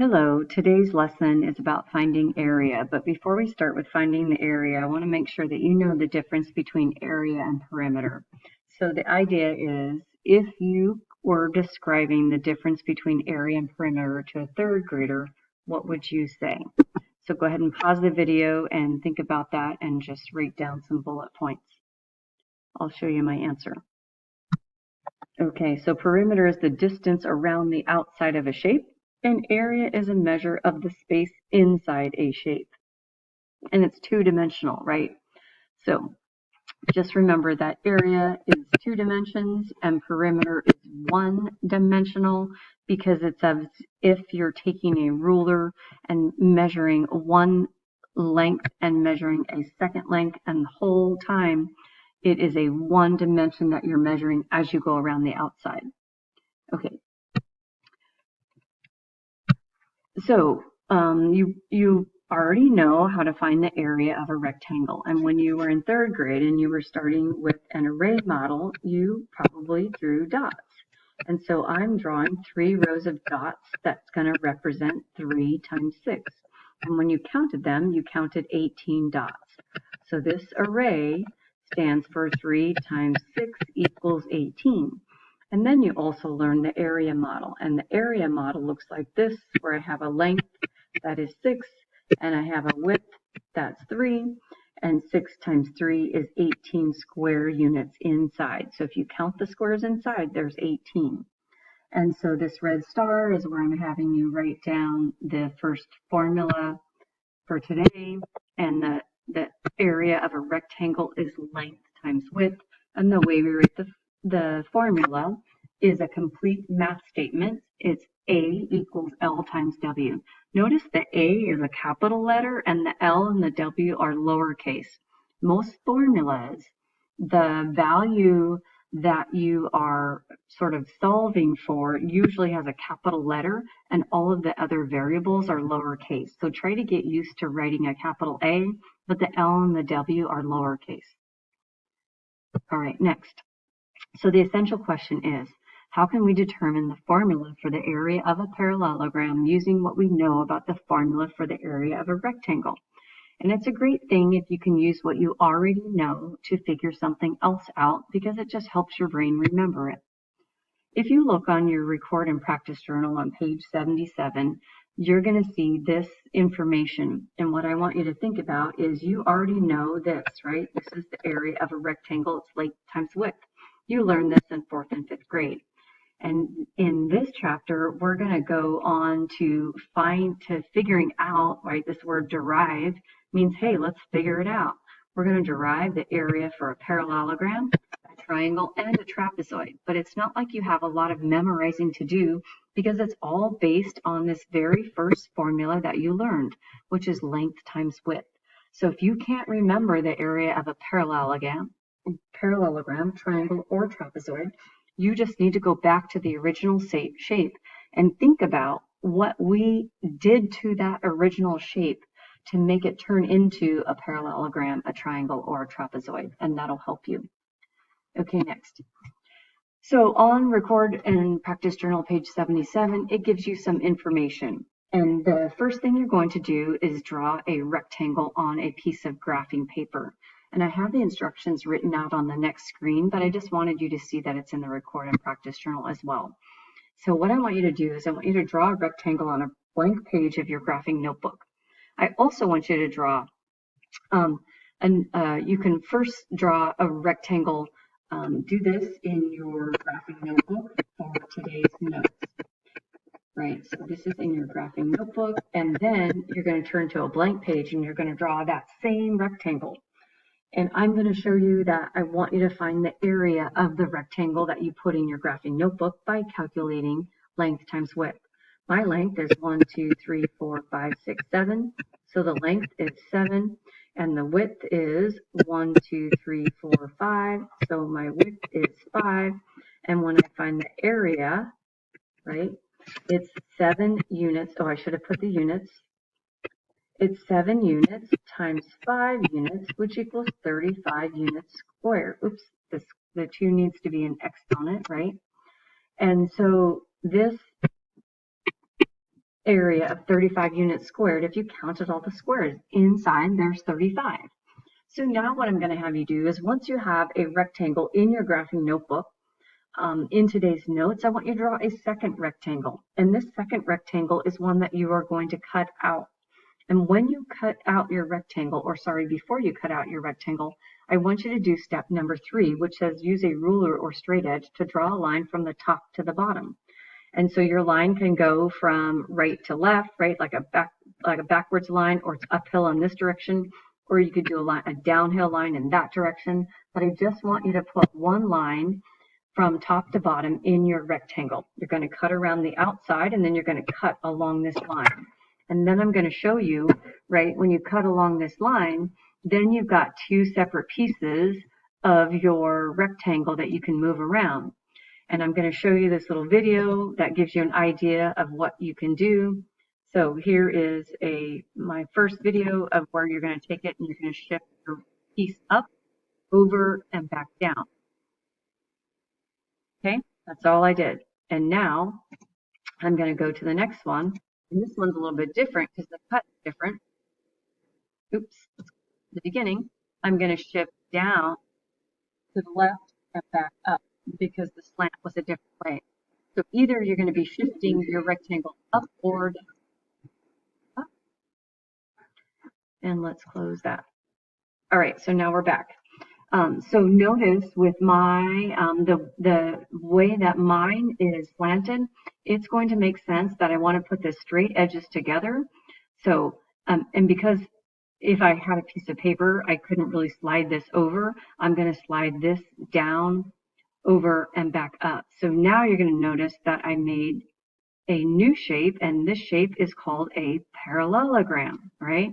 Hello, today's lesson is about finding area, but before we start with finding the area, I want to make sure that you know the difference between area and perimeter. So the idea is if you were describing the difference between area and perimeter to a third grader, what would you say? So go ahead and pause the video and think about that and just write down some bullet points. I'll show you my answer. Okay, so perimeter is the distance around the outside of a shape. An area is a measure of the space inside a shape. And it's two-dimensional, right? So just remember that area is 2 dimensions and perimeter is 1-dimensional because it's as if you're taking a ruler and measuring one length and measuring a second length, and the whole time it is a 1 dimension that you're measuring as you go around the outside. Okay. So you already know how to find the area of a rectangle. And when you were in third grade and you were starting with an array model, you probably drew dots. And so I'm drawing 3 rows of dots that's going to represent 3 times 6. And when you counted them, you counted 18 dots. So this array stands for 3 times 6 equals 18. And then you also learn the area model. And the area model looks like this, where I have a length that is 6, and I have a width that's 3, and 6 times 3 is 18 square units inside. So if you count the squares inside, there's 18. And so this red star is where I'm having you write down the first formula for today. And the area of a rectangle is length times width. And the way we write the formula is a complete math statement. It's A equals L times W. Notice the A is a capital letter and the L and the W are lowercase. Most formulas, the value that you are sort of solving for usually has a capital letter and all of the other variables are lowercase. So try to get used to writing a capital A, but the L and the W are lowercase. All right, next. So the essential question is, how can we determine the formula for the area of a parallelogram using what we know about the formula for the area of a rectangle? And it's a great thing if you can use what you already know to figure something else out because it just helps your brain remember it. If you look on your record and practice journal on page 77, you're going to see this information. And what I want you to think about is you already know this, right? This is the area of a rectangle. It's length times width. You learned this in 4th and 5th grade. And in this chapter, we're going to go on to figuring out, right? This word derive means, hey, let's figure it out. We're going to derive the area for a parallelogram, a triangle, and a trapezoid. But it's not like you have a lot of memorizing to do because it's all based on this very first formula that you learned, which is length times width. So if you can't remember the area of a parallelogram, triangle, or trapezoid, you just need to go back to the original shape and think about what we did to that original shape to make it turn into a parallelogram, a triangle, or a trapezoid, and that'll help you. Okay, next. So on record and practice journal, page 77, it gives you some information. And the first thing you're going to do is draw a rectangle on a piece of graphing paper. And I have the instructions written out on the next screen, but I just wanted you to see that it's in the record and practice journal as well. So what I want you to do is I want you to draw a rectangle on a blank page of your graphing notebook. I also want you to draw, you can first draw a rectangle, do this in your graphing notebook for today's notes. Right, so this is in your graphing notebook, and then you're going to turn to a blank page and you're going to draw that same rectangle. And I'm going to show you that I want you to find the area of the rectangle that you put in your graphing notebook by calculating length times width. My length is 1, 2, 3, 4, 5, 6, 7. So the length is 7, and the width is 1, 2, 3, 4, 5. So my width is 5. And when I find the area, right, it's 7 units. Oh, I should have put the units. It's 7 units times 5 units, which equals 35 units squared. Oops, the 2 needs to be an exponent, right? And so this area of 35 units squared if you counted all the squares. Inside, there's 35. So now what I'm going to have you do is once you have a rectangle in your graphing notebook, in today's notes, I want you to draw a second rectangle. And this second rectangle is one that you are going to cut out. And when you cut out your rectangle, or sorry, before you cut out your rectangle, I want you to do step number 3, which says use a ruler or straight edge to draw a line from the top to the bottom. And so your line can go from right to left, right, like a backwards line, or it's uphill in this direction, or you could do a downhill line in that direction. But I just want you to put one line from top to bottom in your rectangle. You're going to cut around the outside, and then you're going to cut along this line. And then I'm going to show you, right, when you cut along this line, then you've got two separate pieces of your rectangle that you can move around. And I'm going to show you this little video that gives you an idea of what you can do. So here is my first video of where you're going to take it and you're going to shift your piece up, over, and back down. Okay, that's all I did. And now I'm going to go to the next one. And this one's a little bit different because the cut's different. Oops, the beginning. I'm going to shift down to the left and back up because the slant was a different way. So either you're going to be shifting your rectangle up or down. Up. And let's close that. All right, so now we're back. So notice with my, the way that mine is slanted, it's going to make sense that I want to put the straight edges together. So, and because if I had a piece of paper, I couldn't really slide this over, I'm going to slide this down, over, and back up. So now you're going to notice that I made a new shape, and this shape is called a parallelogram, right?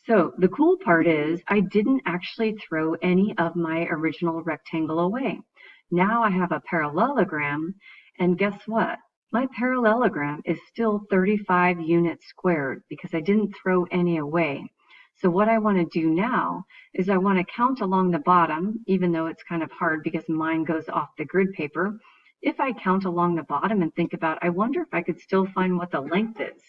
So the cool part is I didn't actually throw any of my original rectangle away. Now I have a parallelogram, and guess what? My parallelogram is still 35 units squared because I didn't throw any away. So what I want to do now is I want to count along the bottom, even though it's kind of hard because mine goes off the grid paper. If I count along the bottom and think about, I wonder if I could still find what the length is.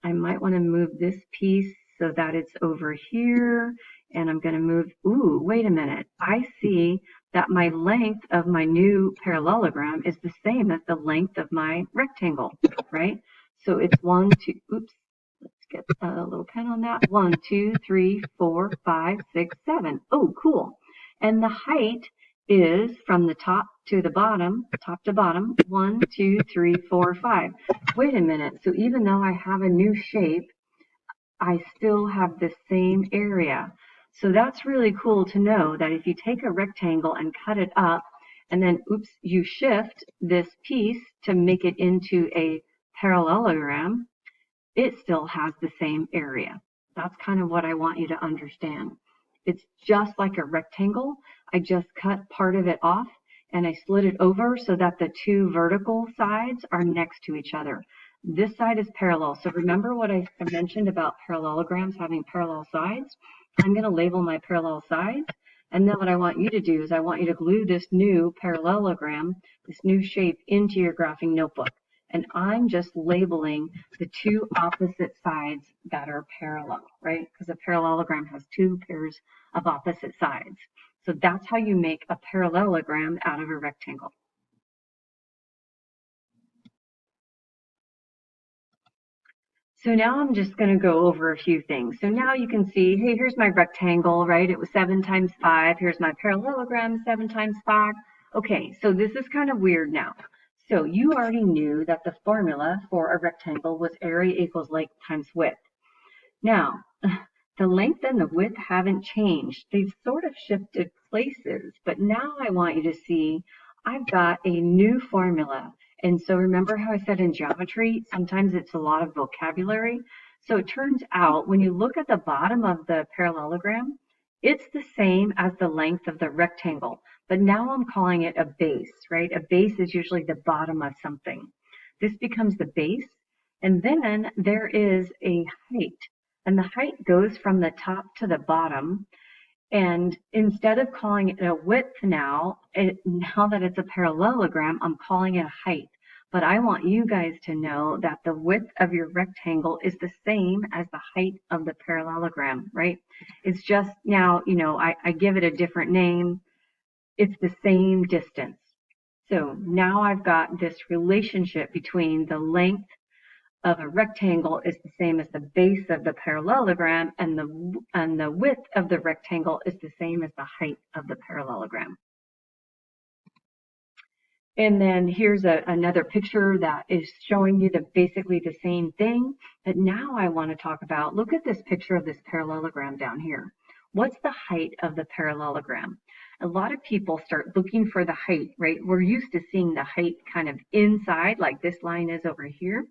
I might want to move this piece so that it's over here, and I'm going to move, ooh, wait a minute. I see that my length of my new parallelogram is the same as the length of my rectangle, right? So it's 1, 2, oops, let's get a little pen on that. 1, 2, 3, 4, 5, 6, 7. Oh, cool. And the height is from the top to the bottom, top to bottom, 1, 2, 3, 4, 5. Wait a minute. So even though I have a new shape, I still have the same area. So that's really cool to know that if you take a rectangle and cut it up, and then, oops, you shift this piece to make it into a parallelogram, it still has the same area. That's kind of what I want you to understand. It's just like a rectangle. I just cut part of it off and I slid it over so that the two vertical sides are next to each other. This side is parallel. So remember what I mentioned about parallelograms having parallel sides? I'm going to label my parallel sides. And then what I want you to do is I want you to glue this new parallelogram, this new shape, into your graphing notebook. And I'm just labeling the two opposite sides that are parallel, right? Because a parallelogram has two pairs of opposite sides. So that's how you make a parallelogram out of a rectangle. So now I'm just going to go over a few things. So now you can see, hey, here's my rectangle, right? It was 7 times 5. Here's my parallelogram, 7 times 5. Okay, so this is kind of weird now. So you already knew that the formula for a rectangle was area equals length times width. Now, the length and the width haven't changed. They've sort of shifted places, but now I want you to see I've got a new formula. And so remember how I said in geometry, sometimes it's a lot of vocabulary. So it turns out when you look at the bottom of the parallelogram, it's the same as the length of the rectangle, but now I'm calling it a base, right? A base is usually the bottom of something. This becomes the base, and then there is a height, and the height goes from the top to the bottom. And instead of calling it a width now that it's a parallelogram, I'm calling it a height. But I want you guys to know that the width of your rectangle is the same as the height of the parallelogram, right? It's just now, I give it a different name. It's the same distance. So now I've got this relationship between the length of a rectangle is the same as the base of the parallelogram, and the width of the rectangle is the same as the height of the parallelogram. And then here's another picture that is showing you basically the same thing. But now I want to talk about, look at this picture of this parallelogram down here. What's the height of the parallelogram? A lot of people start looking for the height, right? We're used to seeing the height kind of inside, like this line is over here.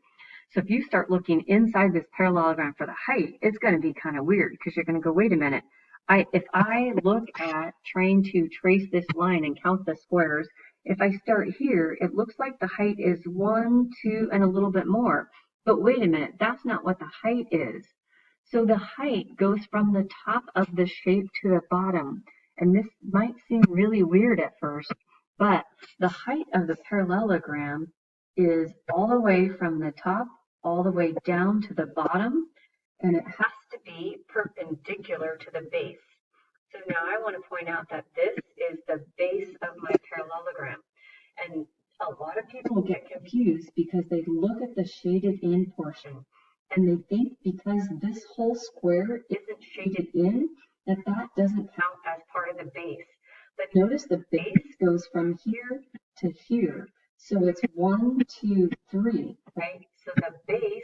So if you start looking inside this parallelogram for the height, it's going to be kind of weird because you're going to go, wait a minute. If I look at trying to trace this line and count the squares, if I start here, it looks like the height is 1, 2, and a little bit more. But wait a minute, that's not what the height is. So the height goes from the top of the shape to the bottom. And this might seem really weird at first, but the height of the parallelogram is all the way from the top all the way down to the bottom, and it has to be perpendicular to the base. So now I want to point out that this is the base of my parallelogram. And a lot of people get confused because they look at the shaded in portion and they think because this whole square isn't shaded in, that doesn't count as part of the base. But notice the base goes from here to here. So it's 1, 2, 3, right? So the base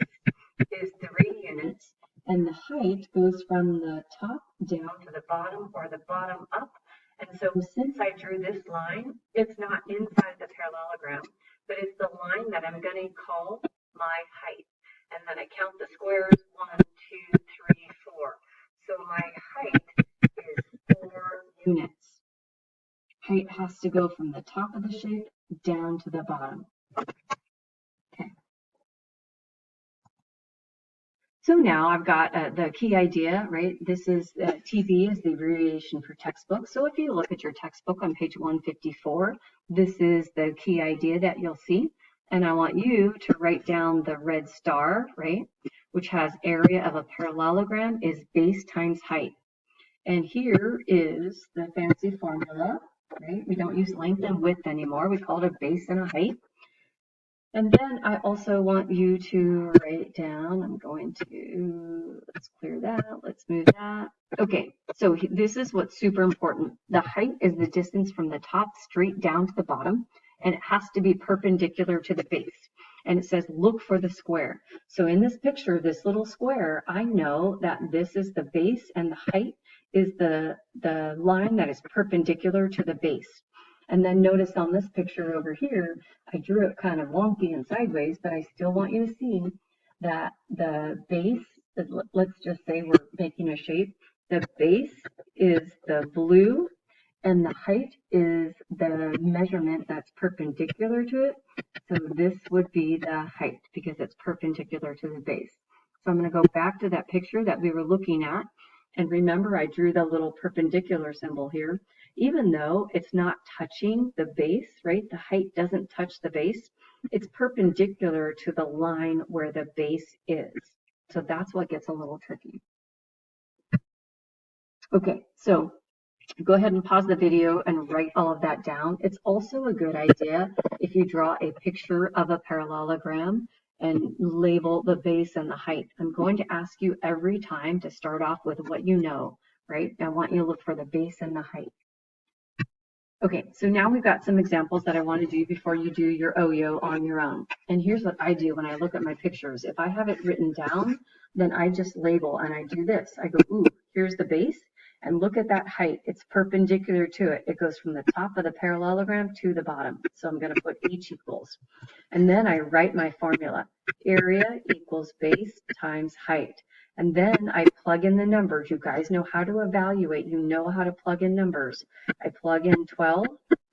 is 3 units. And the height goes from the top down to the bottom or the bottom up. And so since I drew this line, it's not inside the parallelogram, but it's the line that I'm going to call my height. And then I count the squares, 1, 2, 3, 4. So my height is 4 units. Height has to go from the top of the shape down to the bottom. Okay. So now I've got the key idea, right? This is TB is the abbreviation for textbook. So if you look at your textbook on page 154, this is the key idea that you'll see. And I want you to write down the red star, right? Which has area of a parallelogram is base times height. And here is the fancy formula, right? We don't use length and width anymore. We call it a base and a height. And then I also want you to write down, I'm going to, let's clear that, let's move that. Okay, so this is what's super important. The height is the distance from the top straight down to the bottom, and it has to be perpendicular to the base. And it says, look for the square. So in this picture, this little square, I know that this is the base and the height is the line that is perpendicular to the base. And then notice on this picture over here, I drew it kind of wonky and sideways, but I still want you to see that the base, let's just say we're making a shape, the base is the blue and the height is the measurement that's perpendicular to it. So this would be the height because it's perpendicular to the base. So I'm going to go back to that picture that we were looking at. And remember, I drew the little perpendicular symbol here. Even though it's not touching the base, right? The height doesn't touch the base. It's perpendicular to the line where the base is. So that's what gets a little tricky. Okay, so go ahead and pause the video and write all of that down. It's also a good idea if you draw a picture of a parallelogram and label the base and the height. I'm going to ask you every time to start off with what you know, right? I want you to look for the base and the height. Okay, so now we've got some examples that I want to do before you do your OYO on your own. And here's what I do when I look at my pictures. If I have it written down, then I just label and I do this. I go, ooh, here's the base. And look at that height. It's perpendicular to it. It goes from the top of the parallelogram to the bottom. So I'm going to put H equals. And then I write my formula. Area equals base times height. And then I plug in the numbers. You guys know how to evaluate. You know how to plug in numbers. I plug in 12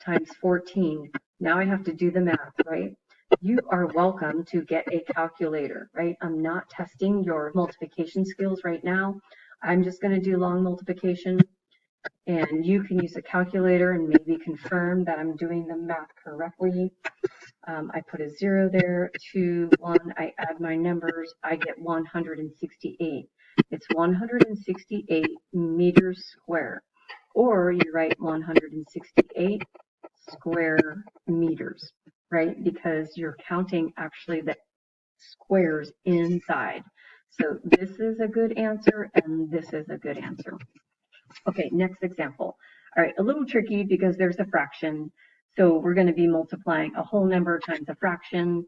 times 14. Now I have to do the math, right? You are welcome to get a calculator, right? I'm not testing your multiplication skills right now. I'm just going to do long multiplication. And you can use a calculator and maybe confirm that I'm doing the math correctly. I put a 0 there, 2, 1, I add my numbers, I get 168. It's 168 meters square. Or you write 168 square meters, right? Because you're counting actually the squares inside. So this is a good answer, and this is a good answer. Okay, next example. All right, a little tricky because there's a fraction. So we're going to be multiplying a whole number times a fraction,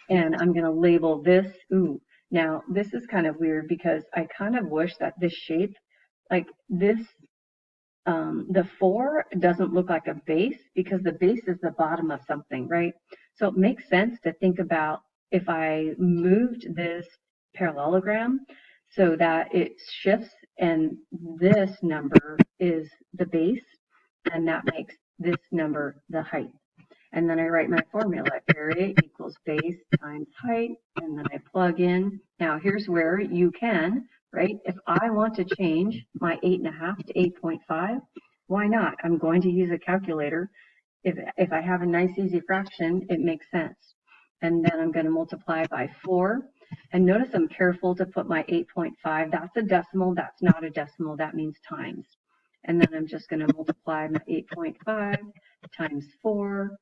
and I'm going to label this. Ooh, now this is kind of weird because I kind of wish that this shape, like this, the 4 doesn't look like a base because the base is the bottom of something, right? So it makes sense to think about if I moved this parallelogram so that it shifts and this number is the base and that makes this number the height. And then I write my formula, area equals base times height, and then I plug in. Now here's where you can, right? If I want to change my 8.5 to 8.5, why not? I'm going to use a calculator. If I have a nice easy fraction, it makes sense. And then I'm going to multiply by 4. And notice I'm careful to put my 8.5. That's a decimal. That's not a decimal. That means times. And then I'm just going to multiply my 8.5 times 4,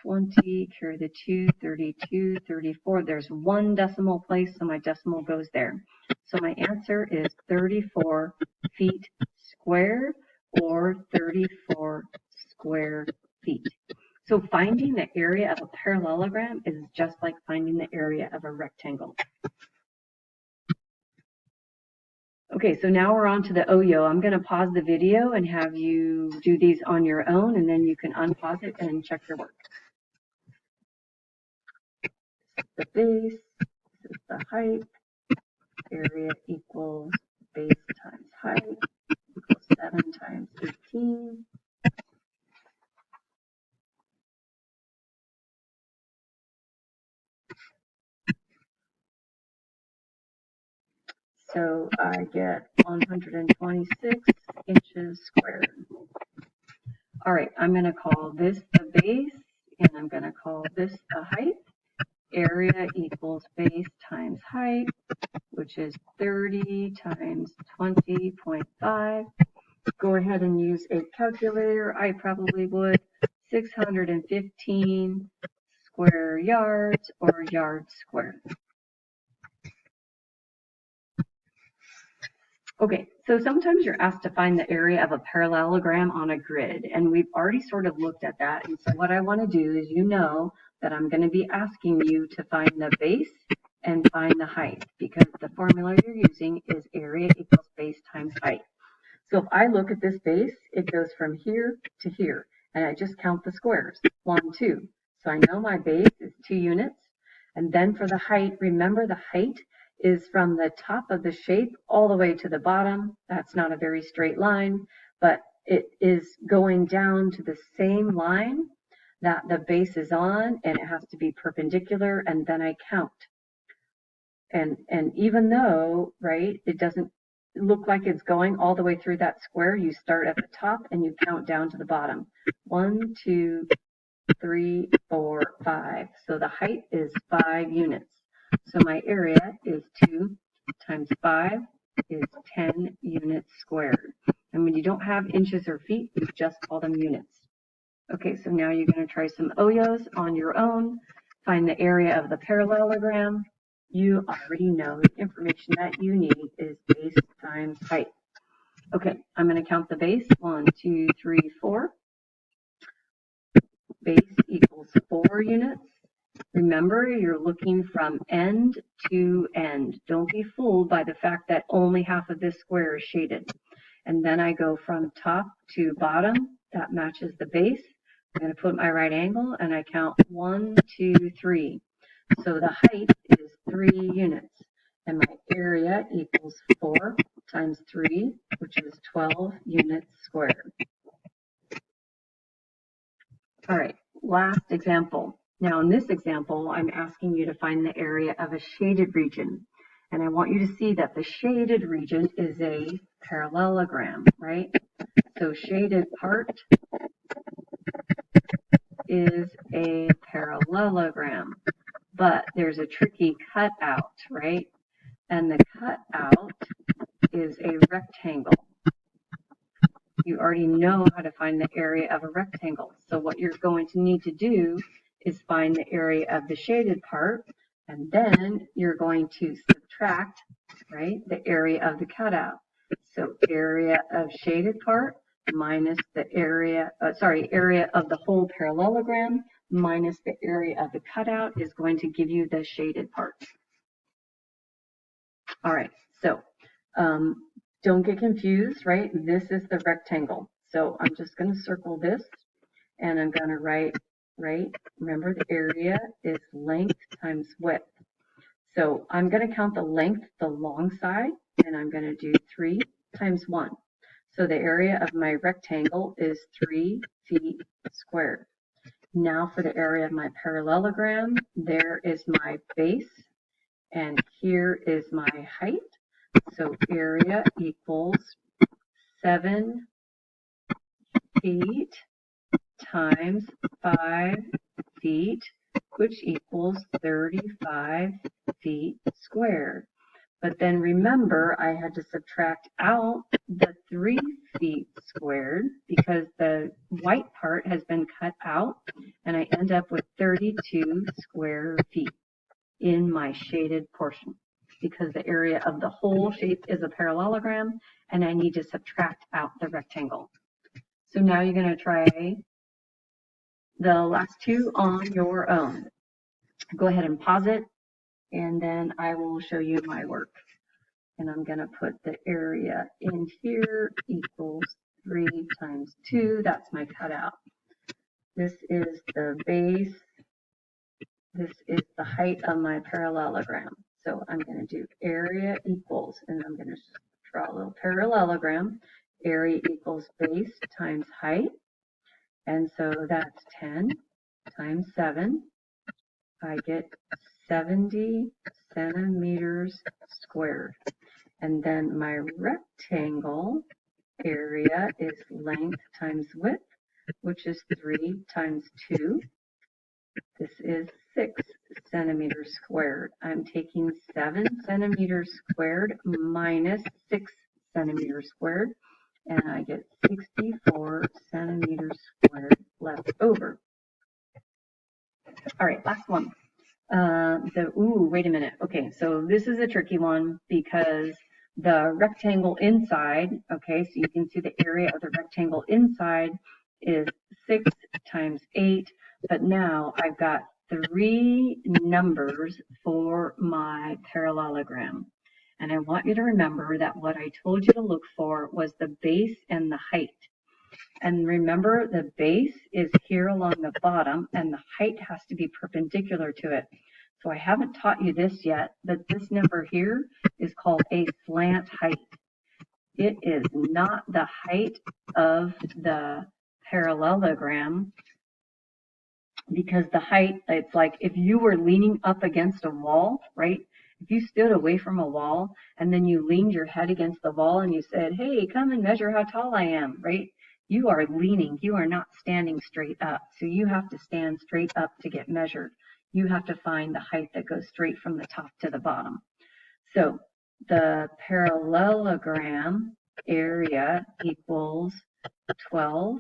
20, carry the 2, 32, 34. There's one decimal place, so my decimal goes there. So my answer is 34 feet squared or 34 square feet. So finding the area of a parallelogram is just like finding the area of a rectangle. Okay, so now we're on to the OYO. I'm going to pause the video and have you do these on your own, and then you can unpause it and check your work. The base, this is the height, area equals base times height, equals 7 times 18. So I get 126 inches squared. All right, I'm going to call this the base, and I'm going to call this the height. Area equals base times height, which is 30 times 20.5. Go ahead and use a calculator. I probably would. 615 square yards or yards squared. Okay, so sometimes you're asked to find the area of a parallelogram on a grid, and we've already sort of looked at that. And so what I want to do is, you know that I'm going to be asking you to find the base and find the height, because the formula you're using is area equals base times height. So if I look at this base, it goes from here to here, and I just count the squares, 1, 2. So I know my base is 2 units. And then for the height, remember the height is from the top of the shape all the way to the bottom. That's not a very straight line, but it is going down to the same line that the base is on, and it has to be perpendicular, and then I count. And even though, right, it doesn't look like it's going all the way through that square, you start at the top and you count down to the bottom. 1, 2, 3, 4, 5. So the height is 5 units. So my area is 2 times 5 is 10 units squared. And when you don't have inches or feet, you just call them units. Okay, so now you're going to try some OYOs on your own. Find the area of the parallelogram. You already know the information that you need is base times height. Okay, I'm going to count the base. 1, 2, 3, 4. Base equals 4 units. Remember, you're looking from end to end. Don't be fooled by the fact that only half of this square is shaded. And then I go from top to bottom. That matches the base. I'm going to put my right angle and I count 1, 2, 3. So the height is 3 units. And my area equals 4 times 3, which is 12 units squared. All right, last example. Now in this example, I'm asking you to find the area of a shaded region. And I want you to see that the shaded region is a parallelogram, right? So shaded part is a parallelogram, but there's a tricky cutout, right? And the cutout is a rectangle. You already know how to find the area of a rectangle. So what you're going to need to do is find the area of the shaded part, and then you're going to subtract, right, the area of the cutout. So area of shaded part minus the area, area of the whole parallelogram minus the area of the cutout is going to give you the shaded part. All right, so don't get confused, right? This is the rectangle. So I'm just going to circle this, and I'm going to write, right? Remember, the area is length times width. So I'm going to count the length, the long side, and I'm going to do 3 times 1. So the area of my rectangle is 3 feet squared. Now for the area of my parallelogram, there is my base, and here is my height. So area equals 7 feet times 5 feet, which equals 35 feet squared. But then remember, I had to subtract out the 3 feet squared because the white part has been cut out, and I end up with 32 square feet in my shaded portion, because the area of the whole shape is a parallelogram, and I need to subtract out the rectangle. So now you're going to try the last two on your own. Go ahead and pause it, and then I will show you my work. And I'm going to put the area in here equals 3 times 2. That's my cutout. This is the base. This is the height of my parallelogram. So I'm going to do area equals, and I'm going to draw a little parallelogram. Area equals base times height. And so that's 10 times 7. I get 70 centimeters squared. And then my rectangle area is length times width, which is 3 times 2. This is 6 centimeters squared. I'm taking 7 centimeters squared minus 6 centimeters squared, and I get 64 centimeters squared left over. All right, last one. Wait a minute. Okay, so this is a tricky one because the rectangle inside, okay, so you can see the area of the rectangle inside is 6 times 8, but now I've got 3 numbers for my parallelogram. And I want you to remember that what I told you to look for was the base and the height. And remember, the base is here along the bottom, and the height has to be perpendicular to it. So I haven't taught you this yet, but this number here is called a slant height. It is not the height of the parallelogram, because the height, it's like if you were leaning up against a wall, right? If you stood away from a wall and then you leaned your head against the wall and you said, hey, come and measure how tall I am, right? You are leaning, you are not standing straight up. So you have to stand straight up to get measured. You have to find the height that goes straight from the top to the bottom. So the parallelogram area equals 12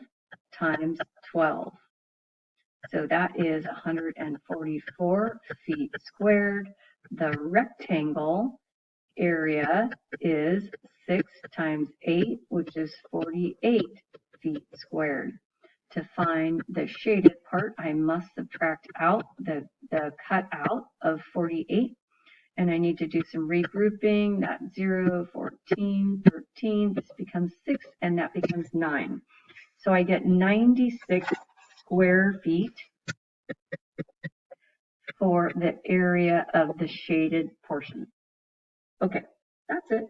times 12. So that is 144 feet squared. The rectangle area is 6 times 8, which is 48 feet squared. To find the shaded part, I must subtract out the cutout of 48, and I need to do some regrouping. That's 0, 14, 13, this becomes 6, and that becomes 9. So I get 96 square feet for the area of the shaded portion. Okay, that's it.